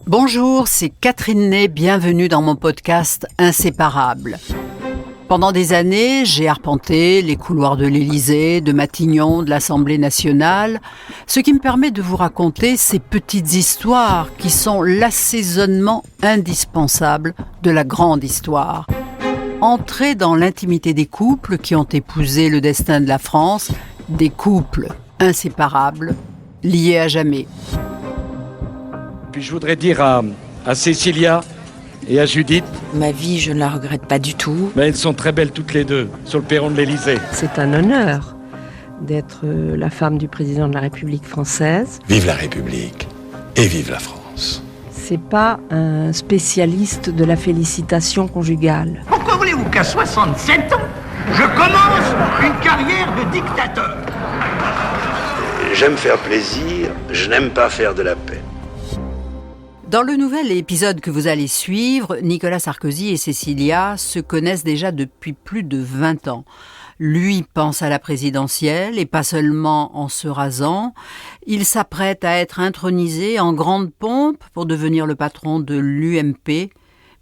Bonjour, c'est Catherine Ney, bienvenue dans mon podcast Inséparables. Pendant des années, j'ai arpenté les couloirs de l'Élysée, de Matignon, de l'Assemblée nationale, ce qui me permet de vous raconter ces petites histoires qui sont l'assaisonnement indispensable de la grande histoire. Entrer dans l'intimité des couples qui ont épousé le destin de la France, des couples inséparables, liés à jamais. Puis je voudrais dire à Cécilia et à Judith... Ma vie, je ne la regrette pas du tout. Mais elles sont très belles toutes les deux, sur le perron de l'Élysée. C'est un honneur d'être la femme du président de la République française. Vive la République et vive la France. C'est pas un spécialiste de la félicitation conjugale. Pourquoi voulez-vous qu'à 67 ans, je commence une carrière de dictateur ? J'aime faire plaisir, je n'aime pas faire de la peine. Dans le nouvel épisode que vous allez suivre, Nicolas Sarkozy et Cécilia se connaissent déjà depuis plus de 20 ans. Lui pense à la présidentielle et pas seulement en se rasant. Il s'apprête à être intronisé en grande pompe pour devenir le patron de l'UMP.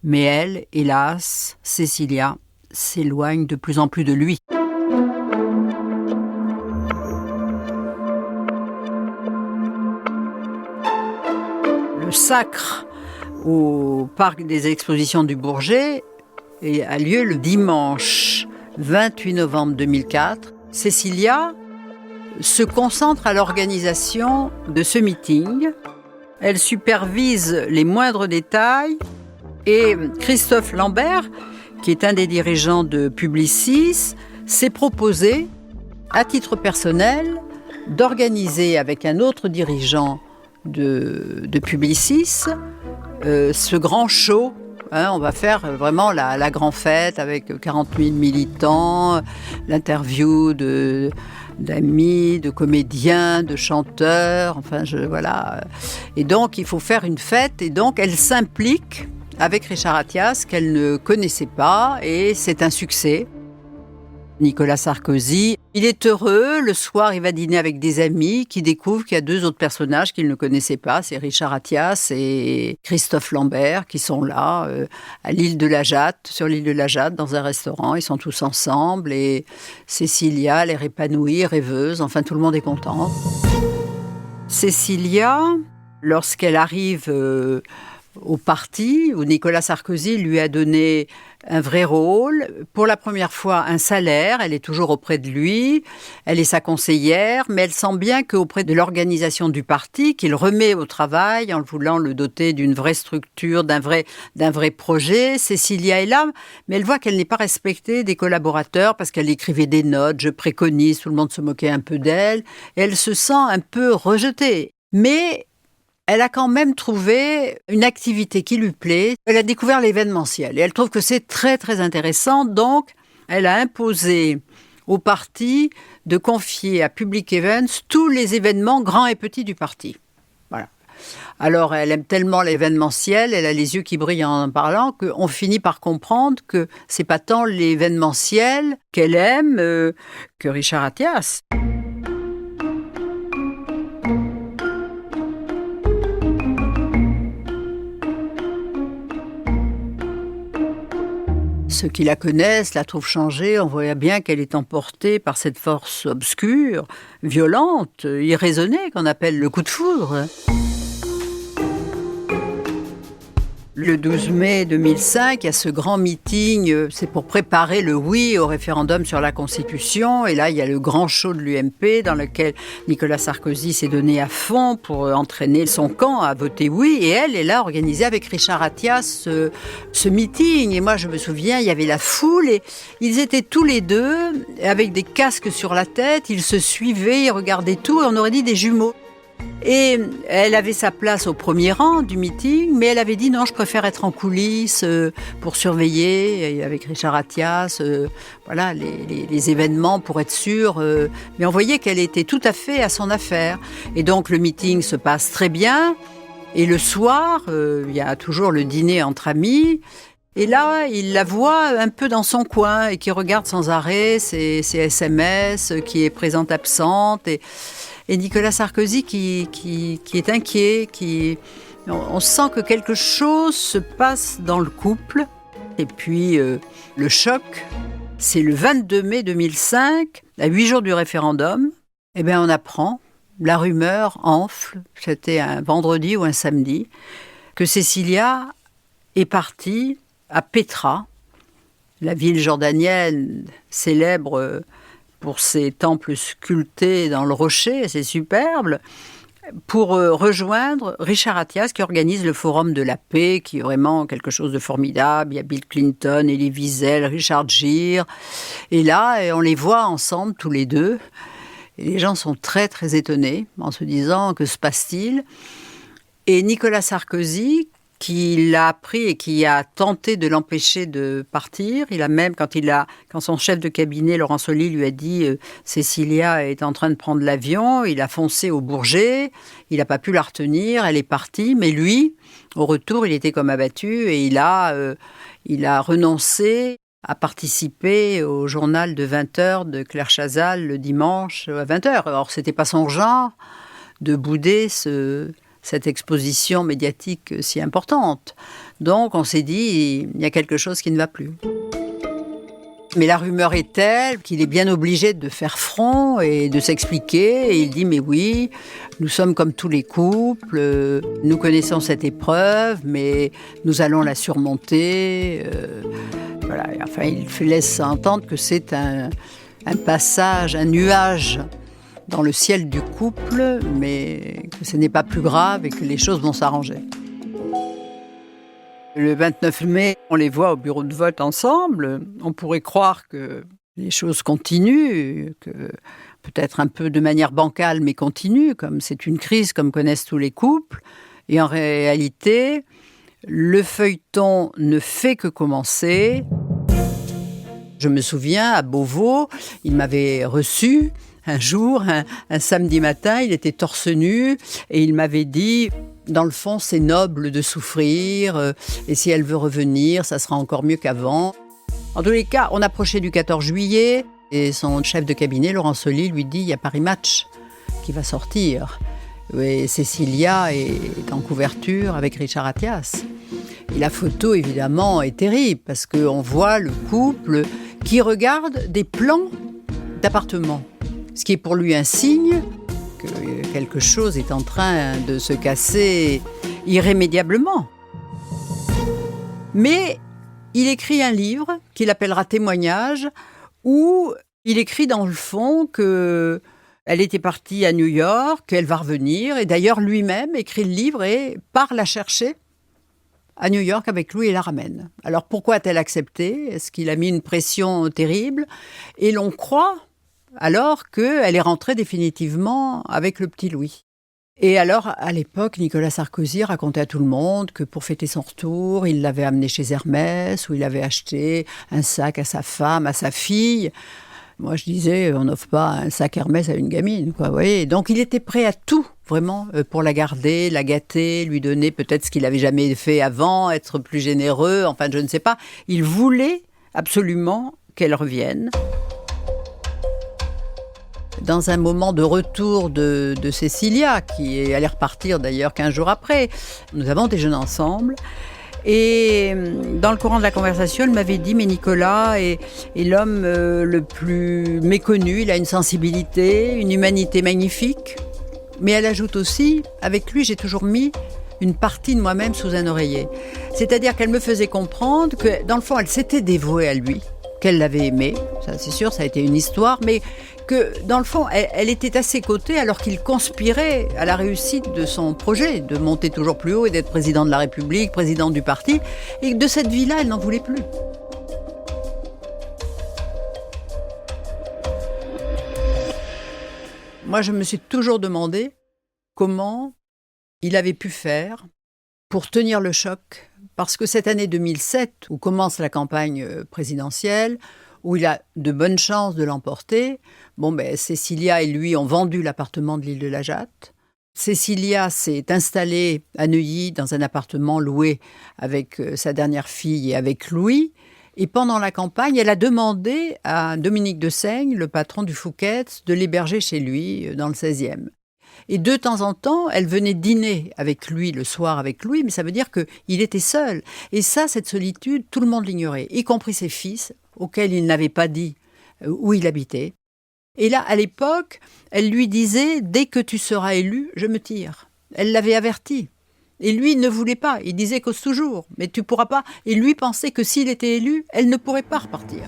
Mais elle, hélas, Cécilia, s'éloigne de plus en plus de lui. Le sacre au parc des expositions du Bourget a lieu le dimanche 28 novembre 2004. Cécilia se concentre à l'organisation de ce meeting. Elle supervise les moindres détails et Christophe Lambert, qui est un des dirigeants de Publicis, s'est proposé, à titre personnel, d'organiser avec un autre dirigeant de Publicis, ce grand show. On va faire vraiment la grande fête avec 40 000 militants, l'interview d'amis, de comédiens, de chanteurs, voilà. Et donc, il faut faire une fête. Et donc, elle s'implique avec Richard Attias, qu'elle ne connaissait pas, et c'est un succès. Nicolas Sarkozy, il est heureux. Le soir, il va dîner avec des amis qui découvrent qu'il y a deux autres personnages qu'il ne connaissait pas. C'est Richard Attias et Christophe Lambert qui sont là, à l'île de la Jatte, sur l'île de la Jatte, dans un restaurant. Ils sont tous ensemble et Cécilia, l'air épanouie, rêveuse. Enfin, tout le monde est content. Cécilia, lorsqu'elle arrive au parti, où Nicolas Sarkozy lui a donné un vrai rôle, pour la première fois un salaire, elle est toujours auprès de lui, elle est sa conseillère, mais elle sent bien qu'auprès de l'organisation du parti, qu'il remet au travail en voulant le doter d'une vraie structure, d'un vrai projet. Cécilia est là, mais elle voit qu'elle n'est pas respectée des collaborateurs parce qu'elle écrivait des notes, je préconise, tout le monde se moquait un peu d'elle, et elle se sent un peu rejetée. Mais elle a quand même trouvé une activité qui lui plaît. Elle a découvert l'événementiel et elle trouve que c'est très très intéressant. Donc, elle a imposé au parti de confier à Public Events tous les événements grands et petits du parti. Voilà. Alors, elle aime tellement l'événementiel, elle a les yeux qui brillent en parlant, qu'on finit par comprendre que c'est pas tant l'événementiel qu'elle aime que Richard Attias. Ceux qui la connaissent la trouvent changée. On voit bien qu'elle est emportée par cette force obscure, violente, irraisonnée, qu'on appelle le coup de foudre. Le 12 mai 2005, il y a ce grand meeting, c'est pour préparer le oui au référendum sur la Constitution. Et là, il y a le grand show de l'UMP dans lequel Nicolas Sarkozy s'est donné à fond pour entraîner son camp à voter oui. Et elle est là organisée avec Richard Attias ce meeting. Et moi, je me souviens, il y avait la foule et ils étaient tous les deux avec des casques sur la tête. Ils se suivaient, ils regardaient tout et on aurait dit des jumeaux. Et elle avait sa place au premier rang du meeting, mais elle avait dit non, je préfère être en coulisses pour surveiller avec Richard Attias, voilà, les événements pour être sûre. Mais on voyait qu'elle était tout à fait à son affaire. Et donc le meeting se passe très bien. Et le soir, il y a toujours le dîner entre amis. Et là, il la voit un peu dans son coin et qui regarde sans arrêt ses SMS, qui est présente, absente. Et Nicolas Sarkozy qui est inquiet, qui On sent que quelque chose se passe dans le couple. Et puis, le choc, c'est le 22 mai 2005, à 8 jours du référendum. Eh bien, on apprend, la rumeur enfle, c'était un vendredi ou un samedi, que Cécilia est partie à Pétra, la ville jordanienne célèbre pour ses temples sculptés dans le rocher, c'est superbe, pour rejoindre Richard Attias qui organise le Forum de la paix, qui est vraiment quelque chose de formidable. Il y a Bill Clinton, Elie Wiesel, Richard Gere. Et là, on les voit ensemble, tous les deux. Et les gens sont très, très étonnés en se disant « Que se passe-t-il ?» Et Nicolas Sarkozy, qui l'a appris et qui a tenté de l'empêcher de partir. Il a même, quand son chef de cabinet, Laurent Solly, lui a dit Cécilia est en train de prendre l'avion, il a foncé au Bourget, il n'a pas pu la retenir, elle est partie. Mais lui, au retour, il était comme abattu et il a renoncé à participer au journal de 20h de Claire Chazal le dimanche à 20h. Alors, ce n'était pas son genre de bouder cette exposition médiatique si importante. Donc on s'est dit, il y a quelque chose qui ne va plus. Mais la rumeur est telle qu'il est bien obligé de faire front et de s'expliquer. Et il dit, mais oui, nous sommes comme tous les couples, nous connaissons cette épreuve, mais nous allons la surmonter. Voilà. Enfin, il laisse entendre que c'est un passage, un nuage dans le ciel du couple, mais que ce n'est pas plus grave et que les choses vont s'arranger. Le 29 mai, on les voit au bureau de vote ensemble. On pourrait croire que les choses continuent, que peut-être un peu de manière bancale, mais continuent, comme c'est une crise, comme connaissent tous les couples. Et en réalité, le feuilleton ne fait que commencer. Je me souviens, à Beauvau, il m'avait reçu un jour, un samedi matin, il était torse nu et il m'avait dit « Dans le fond, c'est noble de souffrir et si elle veut revenir, ça sera encore mieux qu'avant. » En tous les cas, on approchait du 14 juillet et son chef de cabinet, Laurent Solly, lui dit « Il y a Paris Match qui va sortir. » Et Cécilia est en couverture avec Richard Attias. Et la photo, évidemment, est terrible parce qu'on voit le couple qui regarde des plans d'appartements. Ce qui est pour lui un signe que quelque chose est en train de se casser irrémédiablement. Mais il écrit un livre qu'il appellera Témoignage, où il écrit dans le fond qu'elle était partie à New York, qu'elle va revenir, et d'ailleurs lui-même écrit le livre et part la chercher à New York avec Louis et la ramène. Alors pourquoi a-t-elle accepté ? Est-ce qu'il a mis une pression terrible ? Et l'on croit alors qu'elle est rentrée définitivement avec le petit Louis. Et alors, à l'époque, Nicolas Sarkozy racontait à tout le monde que pour fêter son retour, il l'avait amené chez Hermès, où il avait acheté un sac à sa femme, à sa fille. Moi, je disais, on n'offre pas un sac Hermès à une gamine, quoi, vous voyez. Donc, il était prêt à tout, vraiment, pour la garder, la gâter, lui donner peut-être ce qu'il n'avait jamais fait avant, être plus généreux, enfin, je ne sais pas. Il voulait absolument qu'elle revienne. Dans un moment de retour de Cécilia, qui allait repartir d'ailleurs 15 jours après, nous avons déjeuné ensemble. Et dans le courant de la conversation, elle m'avait dit « Mais Nicolas est l'homme le plus méconnu, il a une sensibilité, une humanité magnifique. » Mais elle ajoute aussi « Avec lui, j'ai toujours mis une partie de moi-même sous un oreiller. » C'est-à-dire qu'elle me faisait comprendre que, dans le fond, elle s'était dévouée à lui, qu'elle l'avait aimé, ça c'est sûr, ça a été une histoire, mais que dans le fond, elle était à ses côtés alors qu'il conspirait à la réussite de son projet, de monter toujours plus haut et d'être président de la République, président du parti, et de cette vie-là, elle n'en voulait plus. Moi, je me suis toujours demandé comment il avait pu faire pour tenir le choc, parce que cette année 2007, où commence la campagne présidentielle, où il a de bonnes chances de l'emporter, Cécilia et lui ont vendu l'appartement de l'île de la Jatte. Cécilia s'est installée à Neuilly dans un appartement loué avec sa dernière fille et avec Louis. Et pendant la campagne, elle a demandé à Dominique de Seigne, le patron du Fouquet's, de l'héberger chez lui dans le 16e. Et de temps en temps, elle venait dîner avec lui, le soir avec lui, mais ça veut dire qu'il était seul. Et ça, cette solitude, tout le monde l'ignorait, y compris ses fils, auxquels il n'avait pas dit où il habitait. Et là, à l'époque, elle lui disait « Dès que tu seras élu, je me tire ». Elle l'avait averti. Et lui ne voulait pas. Il disait « Cause toujours, mais tu ne pourras pas ». Et lui pensait que s'il était élu, elle ne pourrait pas repartir.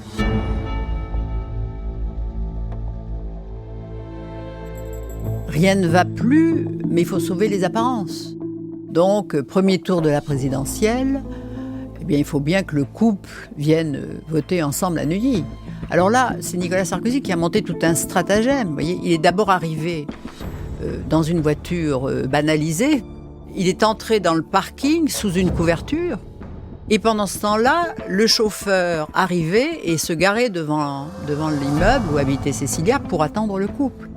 Rien ne va plus, mais il faut sauver les apparences. Donc, premier tour de la présidentielle, eh bien, il faut bien que le couple vienne voter ensemble à Neuilly. Alors là, c'est Nicolas Sarkozy qui a monté tout un stratagème. Vous voyez, il est d'abord arrivé dans une voiture banalisée. Il est entré dans le parking sous une couverture. Et pendant ce temps-là, le chauffeur arrivait et se garait devant l'immeuble où habitait Cécilia pour attendre le couple.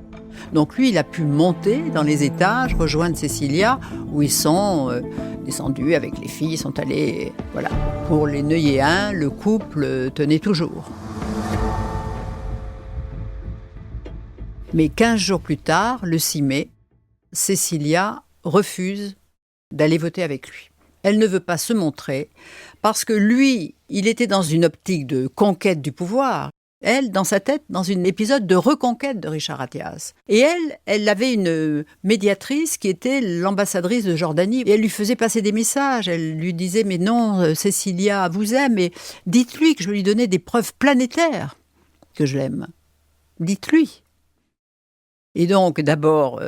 Donc lui, il a pu monter dans les étages, rejoindre Cécilia, où ils sont descendus avec les filles, ils sont allés, voilà. Pour les Neuilléens, le couple tenait toujours. Mais 15 jours plus tard, le 6 mai, Cécilia refuse d'aller voter avec lui. Elle ne veut pas se montrer parce que lui, il était dans une optique de conquête du pouvoir. Elle, dans sa tête, dans un épisode de reconquête de Richard Attias. Et elle avait une médiatrice qui était l'ambassadrice de Jordanie. Et elle lui faisait passer des messages. Elle lui disait « Mais non, Cécilia vous aime, et dites-lui que je vais lui donner des preuves planétaires que je l'aime. Dites-lui. » Et donc, d'abord,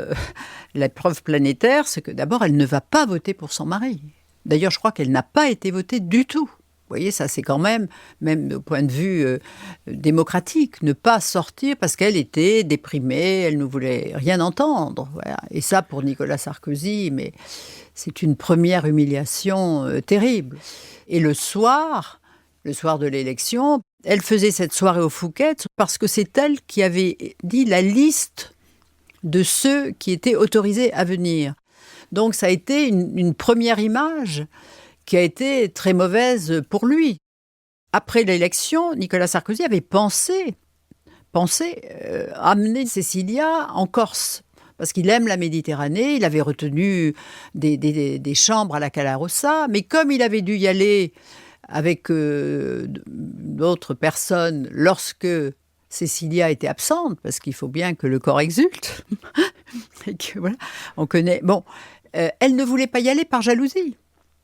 la preuve planétaire, c'est que d'abord, elle ne va pas voter pour son mari. D'ailleurs, je crois qu'elle n'a pas été votée du tout. Vous voyez, ça c'est quand même au point de vue démocratique, ne pas sortir parce qu'elle était déprimée, elle ne voulait rien entendre. Voilà. Et ça, pour Nicolas Sarkozy, mais c'est une première humiliation terrible. Et le soir de l'élection, elle faisait cette soirée au Fouquet parce que c'est elle qui avait dit la liste de ceux qui étaient autorisés à venir. Donc ça a été une première image qui a été très mauvaise pour lui. Après l'élection, Nicolas Sarkozy avait pensé amener Cécilia en Corse, parce qu'il aime la Méditerranée, il avait retenu des chambres à la Calarossa, mais comme il avait dû y aller avec d'autres personnes lorsque Cécilia était absente, parce qu'il faut bien que le corps exulte, et que, voilà, on connaît. Bon, elle ne voulait pas y aller par jalousie.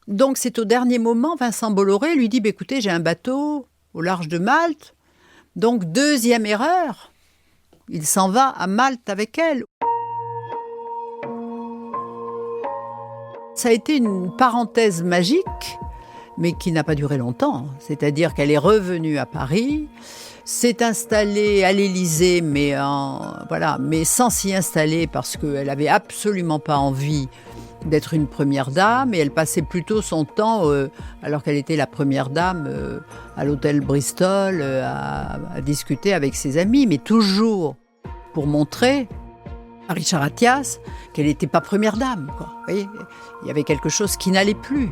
Donc c'est au dernier moment, Vincent Bolloré lui dit « Écoutez, j'ai un bateau au large de Malte. » Donc deuxième erreur, il s'en va à Malte avec elle. Ça a été une parenthèse magique, mais qui n'a pas duré longtemps. C'est-à-dire qu'elle est revenue à Paris, s'est installée à l'Élysée, mais sans s'y installer parce qu'elle n'avait absolument pas envie d'être une première dame, et elle passait plutôt son temps, alors qu'elle était la première dame, à l'hôtel Bristol, à discuter avec ses amis, mais toujours pour montrer à Richard Attias qu'elle n'était pas première dame, quoi. Vous voyez, il y avait quelque chose qui n'allait plus.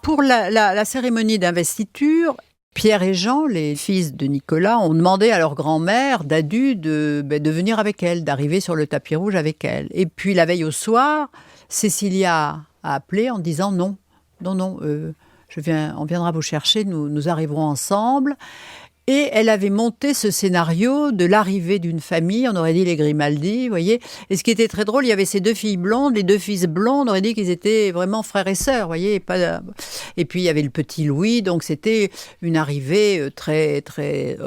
Pour la cérémonie d'investiture, Pierre et Jean, les fils de Nicolas, ont demandé à leur grand-mère, Dadu, de venir avec elle, d'arriver sur le tapis rouge avec elle. Et puis la veille au soir, Cécilia a appelé en disant non, on viendra vous chercher, nous arriverons ensemble. Et elle avait monté ce scénario de l'arrivée d'une famille, on aurait dit les Grimaldi, vous voyez. Et ce qui était très drôle, il y avait ces deux filles blondes, les deux fils blonds, on aurait dit qu'ils étaient vraiment frères et sœurs, vous voyez. Et puis il y avait le petit Louis, donc c'était une arrivée très, très,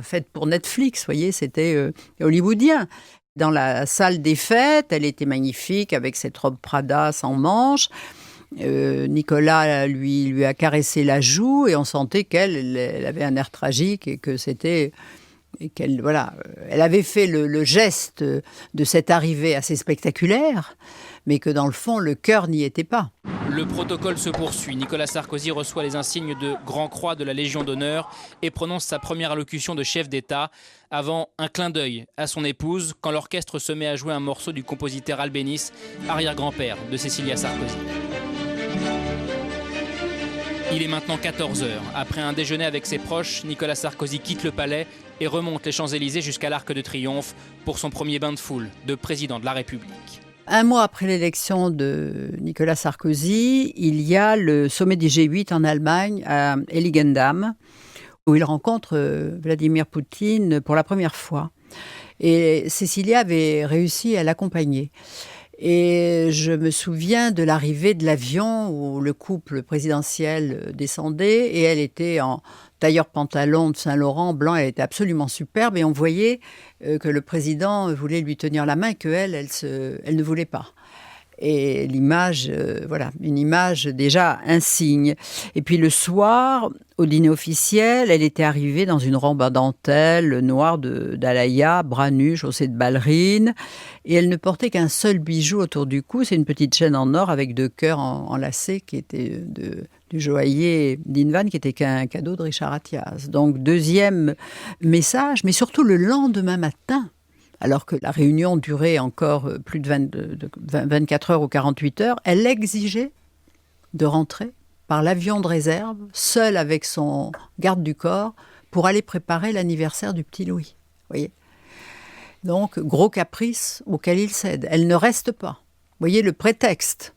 faite pour Netflix, vous voyez, c'était hollywoodien. Dans la salle des fêtes, elle était magnifique avec cette robe Prada sans manches. Nicolas lui a caressé la joue et on sentait qu'elle avait un air tragique et que c'était et qu'elle elle avait fait le geste de cette arrivée assez spectaculaire, mais que dans le fond le cœur n'y était pas. Le protocole se poursuit. Nicolas Sarkozy reçoit les insignes de Grand Croix de la Légion d'honneur et prononce sa première allocution de chef d'État avant un clin d'œil à son épouse quand l'orchestre se met à jouer un morceau du compositeur Albéniz, arrière-grand-père de Cécilia Sarkozy. Il est maintenant 14h. Après un déjeuner avec ses proches, Nicolas Sarkozy quitte le palais et remonte les Champs-Élysées jusqu'à l'Arc de Triomphe pour son premier bain de foule de président de la République. Un mois après l'élection de Nicolas Sarkozy, il y a le sommet du G8 en Allemagne, à Heiligendamm, où il rencontre Vladimir Poutine pour la première fois. Et Cécilia avait réussi à l'accompagner. Et je me souviens de l'arrivée de l'avion où le couple présidentiel descendait et elle était en tailleur-pantalon de Saint-Laurent blanc, elle était absolument superbe et on voyait que le président voulait lui tenir la main et qu'elle, elle ne voulait pas. Et l'image, voilà, une image déjà insigne. Et puis le soir, au dîner officiel, elle était arrivée dans une robe à dentelle noire d'Alaïa, bras nus, chaussée de ballerines. Et elle ne portait qu'un seul bijou autour du cou. C'est une petite chaîne en or avec 2 cœurs enlacés qui était du joaillier d'Invan, qui était qu'un cadeau de Richard Attias. Donc, deuxième message, mais surtout le lendemain matin, alors que la réunion durait encore plus de 24 heures ou 48 heures, elle exigeait de rentrer par l'avion de réserve, seule avec son garde du corps, pour aller préparer l'anniversaire du petit Louis. Vous voyez ? Donc, gros caprice auquel il cède. Elle ne reste pas. Vous voyez le prétexte.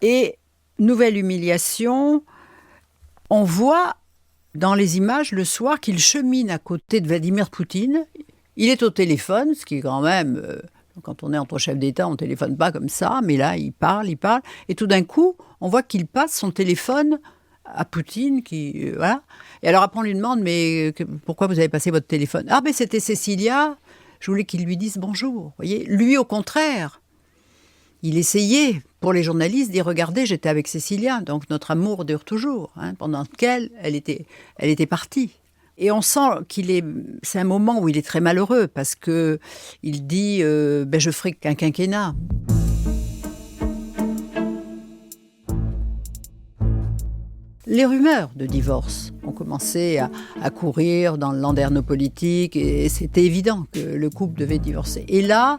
Et nouvelle humiliation, on voit dans les images le soir qu'il chemine à côté de Vladimir Poutine. Il est au téléphone, ce qui est quand même, quand on est entre chefs d'État, on ne téléphone pas comme ça, mais là, il parle, et tout d'un coup, on voit qu'il passe son téléphone à Poutine, voilà. Et alors après, on lui demande, mais pourquoi vous avez passé votre téléphone ? Ah, ben c'était Cécilia, je voulais qu'il lui dise bonjour. Vous voyez, lui, au contraire, il essayait, pour les journalistes, d'y regarder, j'étais avec Cécilia, donc notre amour dure toujours, pendant lequel elle était partie. Et on sent c'est un moment où il est très malheureux parce que il dit je ferai qu'un quinquennat. Les rumeurs de divorce ont commencé à courir dans le landerneau politique et c'était évident que le couple devait divorcer. Et là,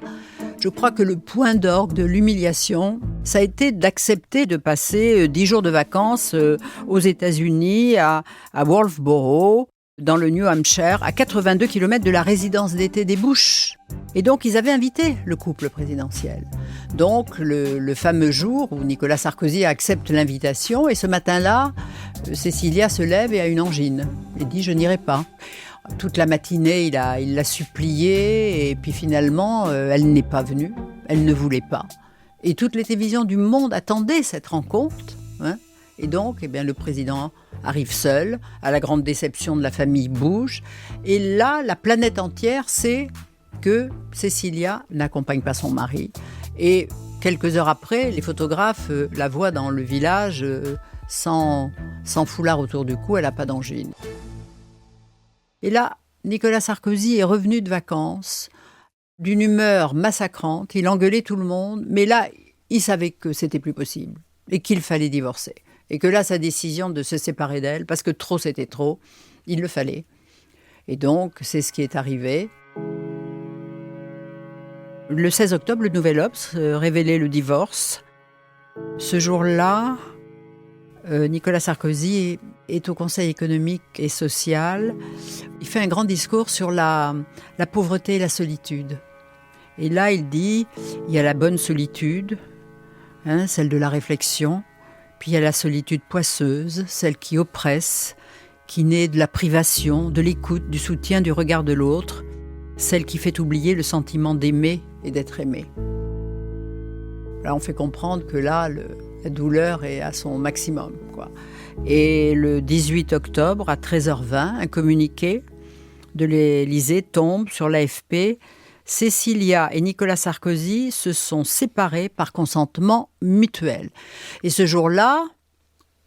je crois que le point d'orgue de l'humiliation, ça a été d'accepter de passer 10 jours de vacances aux États-Unis, à Wolfboro, dans le New Hampshire, à 82 km de la résidence d'été des Bush. Et donc, ils avaient invité le couple présidentiel. Donc, le fameux jour où Nicolas Sarkozy accepte l'invitation, et ce matin-là, Cécilia se lève et a une angine. Et dit « je n'irai pas ». Toute la matinée, il l'a suppliée, et puis finalement, elle n'est pas venue, elle ne voulait pas. Et toutes les télévisions du monde attendaient cette rencontre, Et donc, le président arrive seul, à la grande déception de la famille Bush. Et là, la planète entière sait que Cécilia n'accompagne pas son mari. Et quelques heures après, les photographes la voient dans le village sans foulard autour du cou, elle n'a pas d'angine. Et là, Nicolas Sarkozy est revenu de vacances, d'une humeur massacrante. Il engueulait tout le monde, mais là, il savait que c'était plus possible et qu'il fallait divorcer. Et que là, sa décision de se séparer d'elle, parce que trop c'était trop, il le fallait. Et donc, c'est ce qui est arrivé. Le 16 octobre, le Nouvel Obs révélait le divorce. Ce jour-là, Nicolas Sarkozy est au Conseil économique et social. Il fait un grand discours sur la pauvreté et la solitude. Et là, il dit, il y a la bonne solitude, celle de la réflexion. Puis il y a la solitude poisseuse, celle qui oppresse, qui naît de la privation, de l'écoute, du soutien, du regard de l'autre, celle qui fait oublier le sentiment d'aimer et d'être aimé. Là, on fait comprendre que là, la douleur est à son maximum, quoi. Et le 18 octobre, à 13h20, un communiqué de l'Élysée tombe sur l'AFP. Cécilia et Nicolas Sarkozy se sont séparés par consentement mutuel. Et ce jour-là,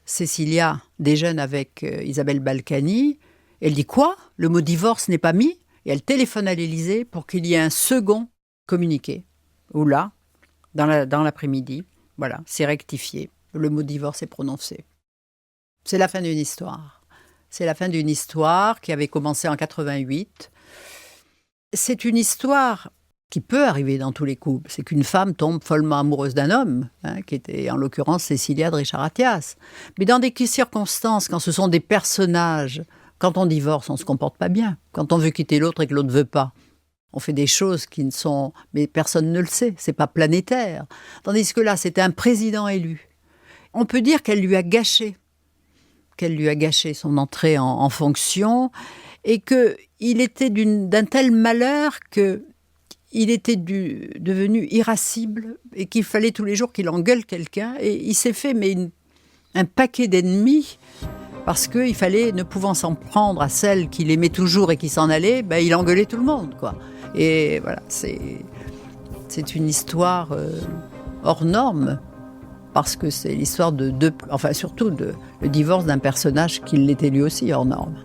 Cécilia déjeune avec Isabelle Balkany. Elle dit quoi ? Le mot divorce n'est pas mis ? Et elle téléphone à l'Élysée pour qu'il y ait un second communiqué. Ou là, dans l'après-midi, voilà, c'est rectifié. Le mot divorce est prononcé. C'est la fin d'une histoire. C'est la fin d'une histoire qui avait commencé en 88. C'est une histoire qui peut arriver dans tous les couples. C'est qu'une femme tombe follement amoureuse d'un homme, qui était en l'occurrence Cécilia de Richard Attias. Mais dans des circonstances, quand ce sont des personnages Quand on divorce, on ne se comporte pas bien. Quand on veut quitter l'autre et que l'autre ne veut pas, on fait des choses qui ne sont... Mais personne ne le sait, c'est pas planétaire. Tandis que là, c'était un président élu. On peut dire qu'elle lui a gâché son entrée en fonction et qu'il était d'un tel malheur qu'il était devenu irascible et qu'il fallait tous les jours qu'il engueule quelqu'un. Et il s'est fait un paquet d'ennemis parce qu'il fallait, ne pouvant s'en prendre à celle qu'il aimait toujours et qui s'en allait, il engueulait tout le monde, quoi. Et voilà, c'est une histoire hors norme. Parce que c'est l'histoire surtout le divorce d'un personnage qui l'était lui aussi hors norme.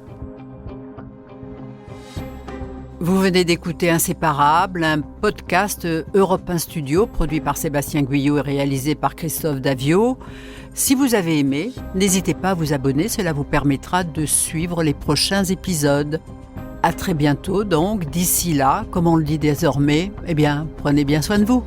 Vous venez d'écouter Inséparables, un podcast Europe 1 Studio produit par Sébastien Guyot et réalisé par Christophe Davio. Si vous avez aimé, n'hésitez pas à vous abonner, cela vous permettra de suivre les prochains épisodes. À très bientôt donc, d'ici là, comme on le dit désormais, prenez bien soin de vous.